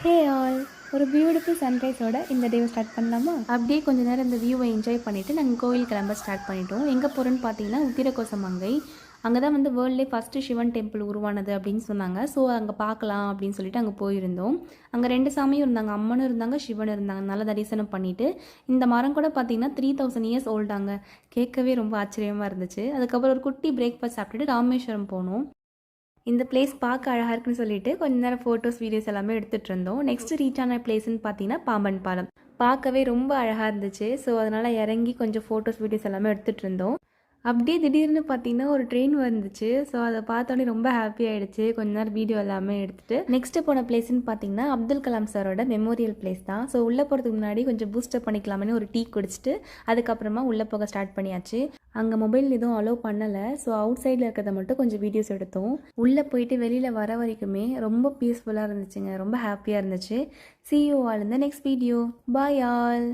Hey all, ஒரு beautiful சன்ரைஸோட இந்த டேவை ஸ்டார்ட் பண்ணலாமா? அப்படியே கொஞ்ச நேரம் இந்த வியூவை என்ஜாய் பண்ணிவிட்டு நாங்கள் கோவில் கிளம்ப ஸ்டார்ட் பண்ணிட்டோம். எங்கே போகிறோன்னு பார்த்தீங்கன்னா உத்திரகோசமங்கை. அங்கே தான் வந்து வேர்ல்ட்லே ஃபஸ்ட்டு சிவன் டெம்பிள் உருவானது அப்படின்னு சொன்னாங்க. ஸோ அங்கே பார்க்கலாம் அப்படின்னு சொல்லிட்டு அங்கே போயிருந்தோம். அங்கே 2 சாமியும் இருந்தாங்க, அம்மனும் இருந்தாங்க, சிவனும் இருந்தாங்க. நல்லா தரிசனம் பண்ணிவிட்டு இந்த மரம் கூட பார்த்தீங்கன்னா 3000 இயர்ஸ் ஓல்டாங்க. கேட்கவே ரொம்ப ஆச்சரியமாக இருந்துச்சு. அதுக்கப்புறம் ஒரு குட்டி பிரேக்ஃபாஸ்ட் சாப்பிட்டுட்டு ராமேஸ்வரம் போனோம். இந்த பிளேஸ் பார்க்க அழகாக இருக்குன்னு சொல்லிட்டு கொஞ்ச நேரம் ஃபோட்டோஸ் வீடியோஸ் எல்லாமே எடுத்துகிட்டு இருந்தோம். நெக்ஸ்ட் ரீச் ஆன பிளேஸ்ன்னு பார்த்தீங்கன்னா பாம்பன் பாலம். பார்க்கவே ரொம்ப அழகாக இருந்துச்சு. ஸோ அதனால் இறங்கி கொஞ்சம் ஃபோட்டோஸ் வீடியோஸ் எல்லாமே எடுத்துகிட்டு இருந்தோம். அப்படியே திடீர்னு பார்த்தீங்கன்னா ஒரு ட்ரெயின் வந்துச்சு. ஸோ அதை பார்த்தோன்னே ரொம்ப ஹாப்பி ஆகிடுச்சு. கொஞ்ச நேரம் வீடியோ எல்லாமே எடுத்துகிட்டு நெக்ஸ்ட்டு போன பிளேஸ்ன்னு பார்த்தீங்கன்னா அப்துல் கலாம் சாரோட மெமோரியல் பிளேஸ் தான். ஸோ உள்ளே போகிறதுக்கு முன்னாடி கொஞ்சம் பூஸ்டப் பண்ணிக்கலாமே ஒரு டீ குடிச்சிட்டு அதுக்கப்புறமா உள்ளே போக ஸ்டார்ட் பண்ணியாச்சு. அங்கே மொபைல் எதுவும் அலோவ் பண்ணலை. ஸோ அவுட் சைடில் இருக்கிறத மட்டும் கொஞ்சம் வீடியோஸ் எடுத்தோம். உள்ளே போயிட்டு வெளியில் வர வரைக்குமே ரொம்ப பீஸ்ஃபுல்லாக இருந்துச்சுங்க. ரொம்ப ஹாப்பியாக இருந்துச்சு. See you all in the next video. Bye all.